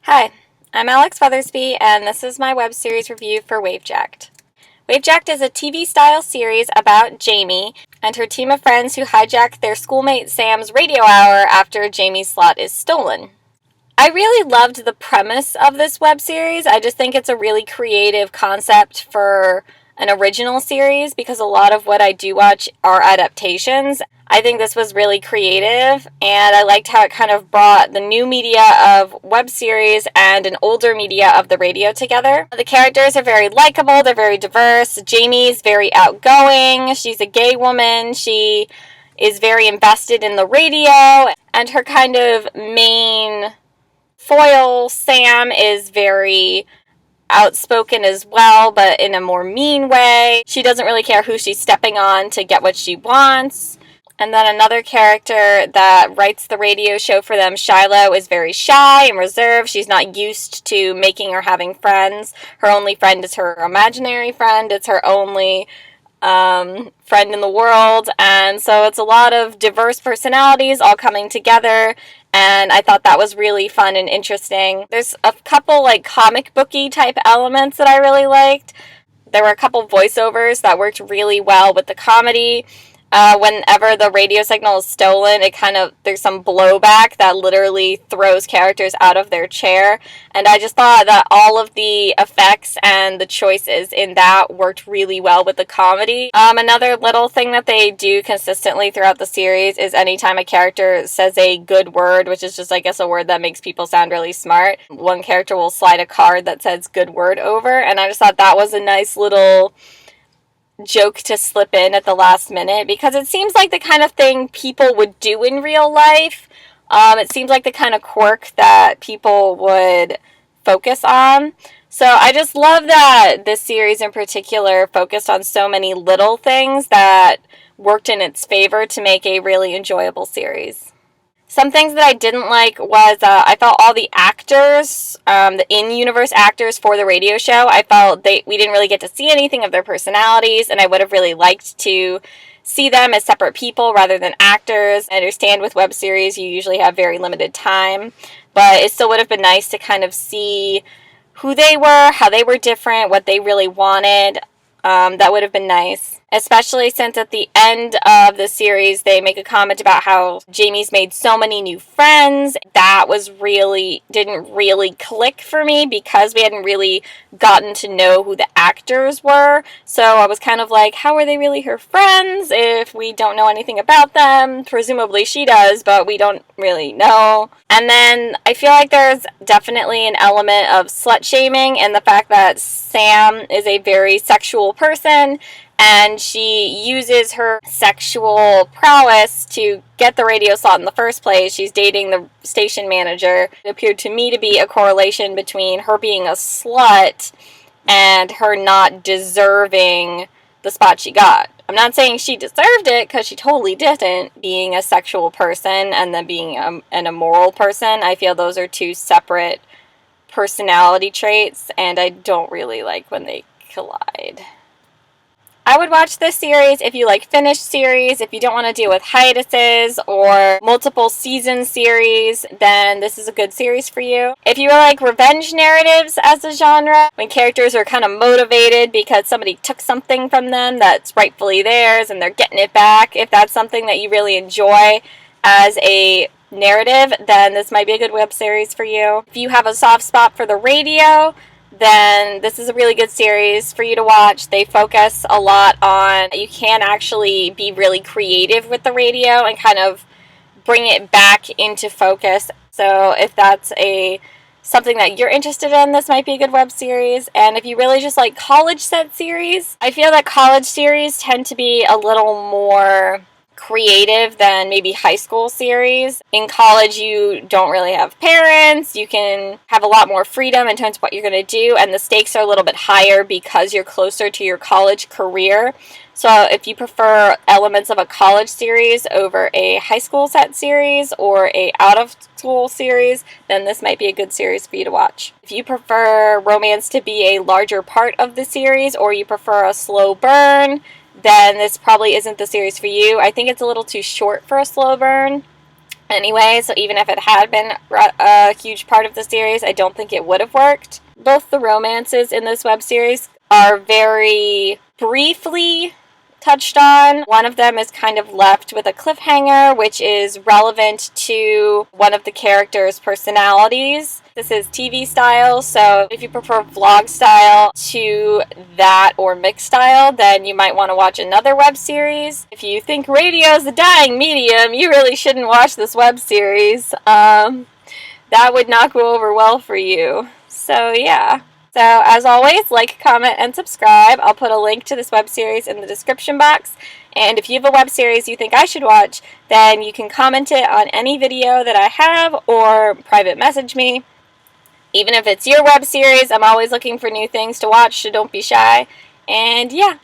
Hi, I'm Alex Feathersby, and this is my web series review for Wavejacked. Wavejacked is a TV-style series about Jamie and her team of friends who hijack their schoolmate Sam's radio hour after Jamie's slot is stolen. I really loved the premise of this web series. I just think it's a really creative concept for an original series because a lot of what I do watch are adaptations. I think this was really creative, and I liked how it kind of brought the new media of web series and an older media of the radio together. The characters are very likable, they're very diverse. Jamie's very outgoing, she's a gay woman, she is very invested in the radio, and her kind of main foil, Sam, is very outspoken as well, but in a more mean way. She doesn't really care who she's stepping on to get what she wants. And then another character that writes the radio show for them, Shiloh, is very shy and reserved. She's not used to making or having friends. Her only friend is her imaginary friend. It's her only friend in the world. And so it's a lot of diverse personalities all coming together. And I thought that was really fun and interesting. There's a couple comic booky type elements that I really liked. There were a couple voiceovers that worked really well with the comedy. Whenever the radio signal is stolen, there's some blowback that literally throws characters out of their chair. And I just thought that all of the effects and the choices in that worked really well with the comedy. Another little thing that they do consistently throughout the series is anytime a character says a good word, which is just, I guess, a word that makes people sound really smart, one character will slide a card that says good word over. And I just thought that was a nice little joke to slip in at the last minute, because it seems like the kind of thing people would do in real life. It seems like the kind of quirk that people would focus on. So I just love that this series in particular focused on so many little things that worked in its favor to make a really enjoyable series. Some things that I didn't like was I felt all the actors, the in-universe actors for the radio show, I felt we didn't really get to see anything of their personalities, and I would have really liked to see them as separate people rather than actors. I understand with web series you usually have very limited time, but it still would have been nice to kind of see who they were, how they were different, what they really wanted. That would have been nice. Especially since at the end of the series they make a comment about how Jamie's made so many new friends. That didn't really click for me because we hadn't really gotten to know who the actors were. So I was kind of like, how are they really her friends if we don't know anything about them? Presumably she does, but we don't really know. And then I feel like there's definitely an element of slut shaming in the fact that Sam is a very sexual person, and she uses her sexual prowess to get the radio slot in the first place. She's dating the station manager. It appeared to me to be a correlation between her being a slut and her not deserving the spot she got. I'm not saying she deserved it, because she totally didn't. Being a sexual person and then being an immoral person, I feel those are two separate personality traits, and I don't really like when they collide. I would watch this series if you like finished series. If you don't want to deal with hiatuses or multiple season series, then this is a good series for you. If you like revenge narratives as a genre, when characters are kind of motivated because somebody took something from them that's rightfully theirs and they're getting it back, if that's something that you really enjoy as a narrative, then this might be a good web series for you. If you have a soft spot for the radio, then this is a really good series for you to watch. They focus a lot on, you can actually be really creative with the radio and kind of bring it back into focus. So if that's something that you're interested in, this might be a good web series. And if you really just like college set series, I feel that college series tend to be a little more creative than maybe high school series. In college, you don't really have parents. You can have a lot more freedom in terms of what you're going to do, and the stakes are a little bit higher because you're closer to your college career. So if you prefer elements of a college series over a high school set series or a out of school series, then this might be a good series for you to watch. If you prefer romance to be a larger part of the series, or you prefer a slow burn, then this probably isn't the series for you. I think it's a little too short for a slow burn. anyway, so even if it had been a huge part of the series, I don't think it would have worked. Both the romances in this web series are very briefly touched on. One of them is kind of left with a cliffhanger, which is relevant to one of the characters' personalities. This is TV style, so if you prefer vlog style to that or mixed style, then you might want to watch another web series. If you think radio is a dying medium, you really shouldn't watch this web series. That would not go over well for you. So yeah. So as always, like, comment, and subscribe. I'll put a link to this web series in the description box. And if you have a web series you think I should watch, then you can comment it on any video that I have or private message me. Even if it's your web series, I'm always looking for new things to watch, so don't be shy. And yeah.